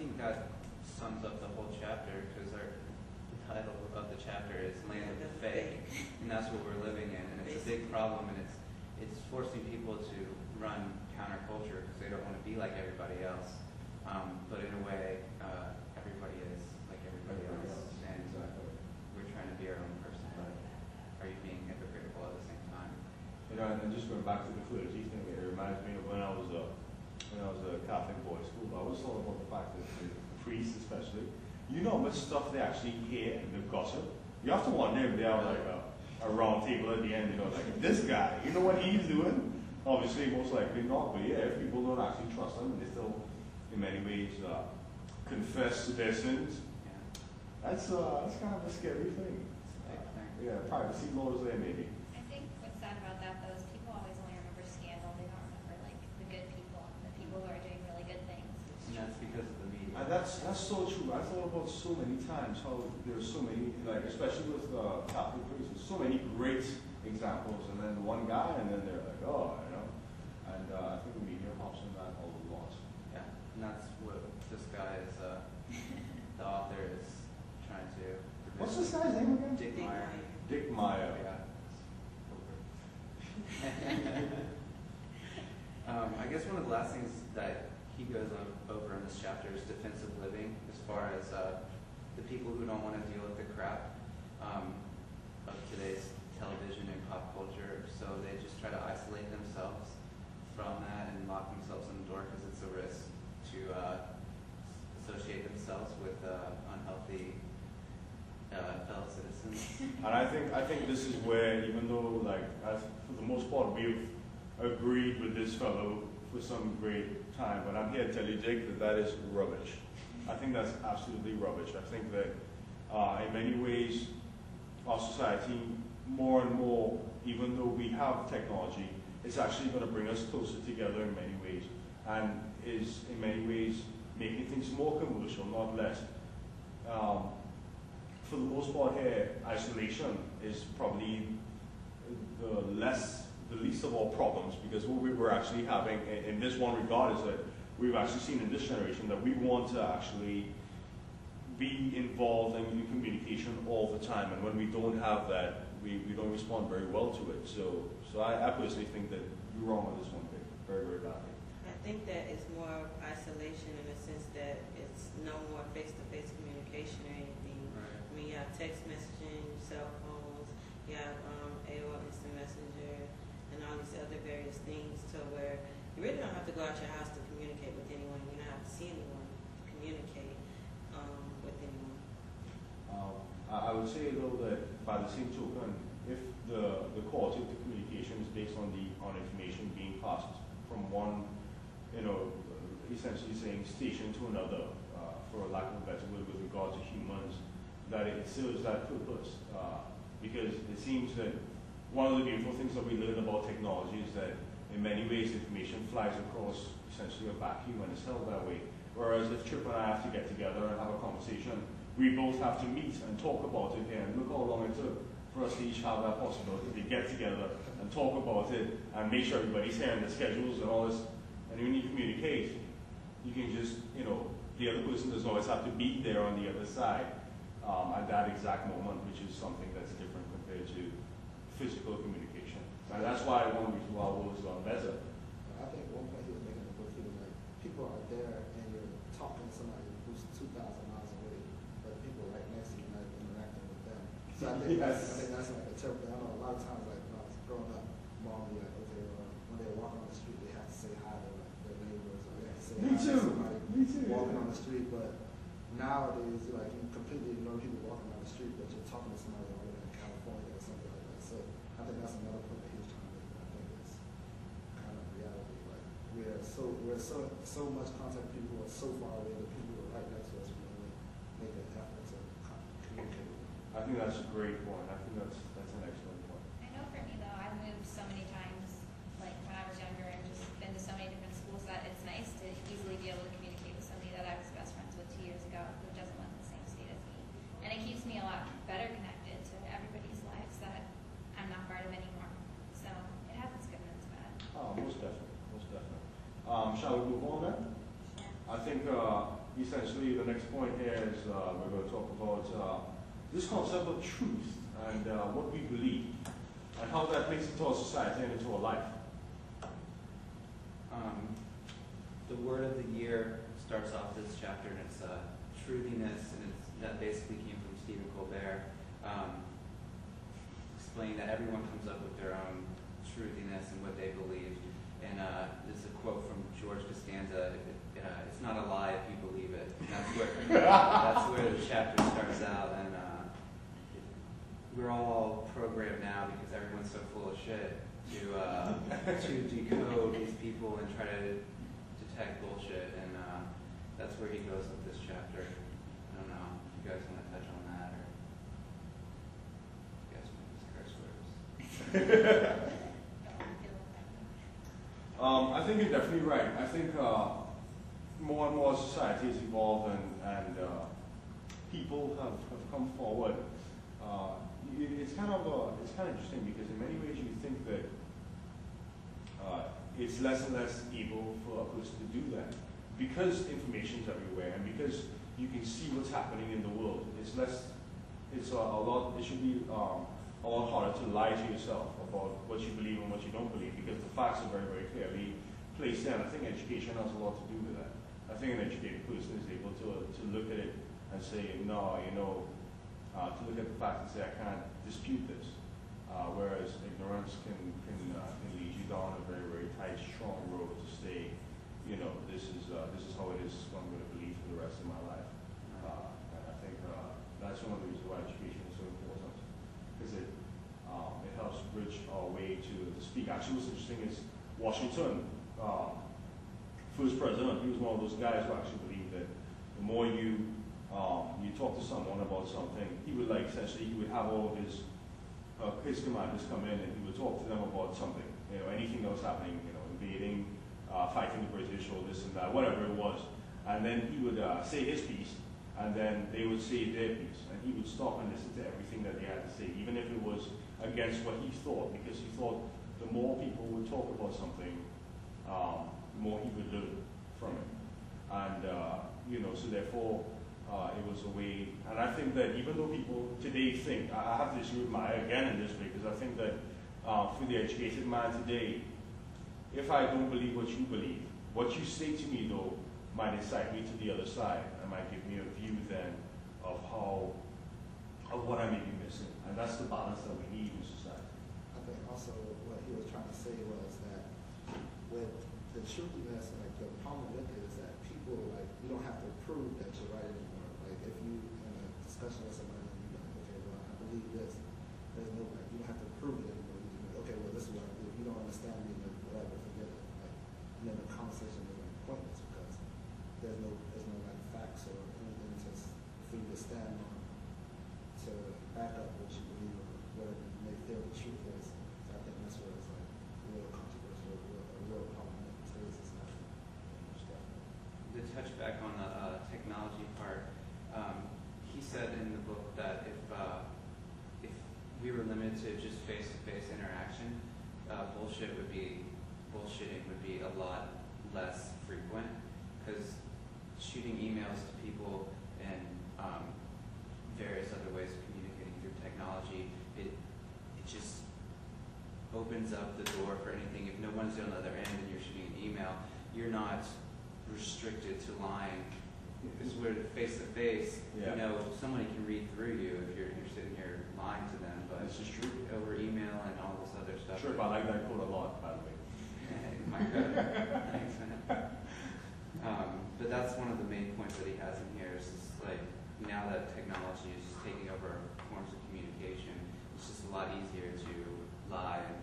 think that sums up the whole chapter, because the title of the chapter is Land of the Fake, and that's what we're living in, and it's a big problem, and it's forcing people to run counterculture because they don't want to be like everybody else. But in a way, everybody is like everybody else, and we're trying to be our own person. But are you being hypocritical at the same time? You know, and just going back to the clergy thing, it reminds me of when I was a Catholic boys' school. I was talking about the fact that the priests, especially, you know how much stuff they actually hear in the gossip. You have to wonder if they have like a round table at the end, you know, like this guy, you know what he's doing? Obviously, most likely not, but yeah, if people don't actually trust them, they still, in many ways, confess to their sins. Yeah. That's kind of a scary thing. Yeah, privacy laws there, maybe. I think what's sad about that, though, is people always only remember scandal. They don't remember like the good people, the people who are doing really good things. And that's because of the media. And that's so true. I thought about so many times how there's so many, like especially with Catholic priests, so many great examples, and then one guy, and then they're like, oh, you know. And I think the media hops on that a lot. Yeah, and that's what this guy is. The author is trying to. What's this guy's name again? Dick Meyer. Dick Meyer. Yeah. I guess one of the last things that he goes over in this chapter is defensive living, as far as the people who don't want to deal with the crap of today's television and pop culture. So they just try to isolate themselves from that and lock themselves in the door because it's a risk to associate themselves with unhealthy fellow citizens. And I think this is where, even though, like, for the most part, we've agreed with this fellow for some great time, but I'm here to tell you, Jake, that is rubbish. I think that's absolutely rubbish. I think that in many ways, our society, more and more, even though we have technology, it's actually going to bring us closer together in many ways, and is in many ways making things more commercial, not less. For the most part here, isolation is probably the least of all problems, because what we were actually having in this one regard is that we've actually seen in this generation that we want to actually be involved in communication all the time, and when we don't have that, we don't respond very well to it. So I personally think that you're wrong on this one thing, very, very badly. I think that it's more of isolation in the sense that it's no more face-to-face communication or anything. Right. I mean, you have text messaging, cell phones, you have AOL Instant Messenger, and all these other various things, to where you really don't have to go out your house to communicate with anyone. You don't have to see anyone to communicate with anyone. I would say, though, that by the same token, if the quality of the communication is based on information being passed from one, essentially saying station to another, for lack of a better word, with regard to humans, that it serves that purpose. Because it seems that one of the beautiful things that we learn about technology is that in many ways information flies across essentially a vacuum and is held that way. Whereas if Chip and I have to get together and have a conversation, we both have to meet and talk about it here. And look how long it took for us to each have that possibility to get together and talk about it and make sure everybody's here and the schedules and all this. And when you communicate, you can just, the other person doesn't always have to be there on the other side at that exact moment, which is something that's different compared to physical communication. And that's why one reason why our world is a lot better. I think one point he was making in the book, he was like, people are there and you're talking to somebody who's 2,000 miles away, but people right next to you, not interacting with them. So I think, Yes. I think that's like a terrible thing. I know a lot of times, like when I was growing up, mom would be like, okay, when they walk on the street, they have to say hi to like, their neighbors, or they have to say Me hi too. to somebody Me too, walking yeah. on the street. But nowadays, like, you completely ignore people walking on the street, but you're talking to somebody over in California or something like that. So I think that's another point that he was trying to make. I think it's kind of reality. Like we're so much contact, people are so far away, the people who are right next to us, we really make an effort to communicate with them. I think that's a great point. I think that's an excellent point. I know for me though, I've moved so many times, like when I was younger, and just been to so many different schools, that it's nice to easily be able to communicate with somebody that I was best friends with 2 years ago who doesn't live in the same state as me. And it keeps me a lot better connected to everybody's lives that I'm not part of anymore. So it has its good and its bad. Oh, most definitely, most definitely. Shall we move on then? Yeah. I think essentially the next point here is we're going to talk about this concept of truth and what we believe and how that plays into our society and into our life. The word of the year starts off this chapter, and it's truthiness, and that basically came from Stephen Colbert, explaining that everyone comes up with their own truthiness and what they believe. And this is a quote from George Costanza: "It's not a lie if you believe it." And that's where the chapter starts out, and we're all programmed now because everyone's so full of shit to decode these people and try to detect bullshit, and that's where he goes with this chapter. I don't know if you guys want to touch on that, or you guys want to use curse words. I think you're definitely right. I think more and more society has evolved, and people have come forward. It's kind of interesting because in many ways you think that it's less and less able for a person to do that because information is everywhere and because you can see what's happening in the world. It should be a lot harder to lie to yourself about what you believe and what you don't believe because the facts are very, very clearly placed there. And I think education has a lot to do with that. I think an educated person is able to look at it and say, no, to look at the facts and say, I can't dispute this. Whereas ignorance can lead you down a very, very tight, strong road to say, this is how it is, what I'm going to believe for the rest of my life. And I think that's one of the reasons why education is so important, because it helps bridge our way to speak. Actually, what's interesting is Washington, first president, he was one of those guys who actually believed that the more you talk to someone about something, he would he would have all of his commanders come in and he would talk to them about something, anything that was happening, invading, fighting the British or this and that, whatever it was. And then he would say his piece, and then they would say their piece. And he would stop and listen to everything that they had to say, even if it was against what he thought, because he thought the more people would talk about something, the more he would learn from it. And, so therefore, it was a way, and I think that even though people today think, I have to issue with Maya again in this way, because I think that for the educated man today, if I don't believe what you believe, what you say to me though might incite me to the other side, and might give me a view then of what I may be missing, and that's the balance that we need in society. I think also what he was trying to say was that with the truthiness, like the problem with it is that people, like, you don't have to prove that you're right anymore. Like if you in a discussion with somebody and you're like, okay, well I believe this, there's no, like, you don't have to prove it anymore. You can be like, okay, well this is what I believe. If you don't understand me, then whatever, forget it. Like, and then the conversation is like pointless because there's no like facts or anything for you to stand on to back up what you believe or whatever you may feel the truth is. So I think that's where it's like a real controversial, a real problem in today's society. To touch back on the technology part, he said in the book that if we were limited to just face-to-face interaction, bullshitting would be a lot less frequent, because shooting emails to people and various other ways of communicating through technology, it just opens up the door for anything. If no one's on the other end and you're shooting an email, you're not restricted to lying. Because we're face to face, somebody can read through you if you're sitting here lying to them. But this is true. Over email and all this other stuff. Sure, I like that quote a lot, by the way. My God. Thanks, man. But that's one of the main points that he has in here. Is just like, now that technology is taking over forms of communication, it's just a lot easier to lie and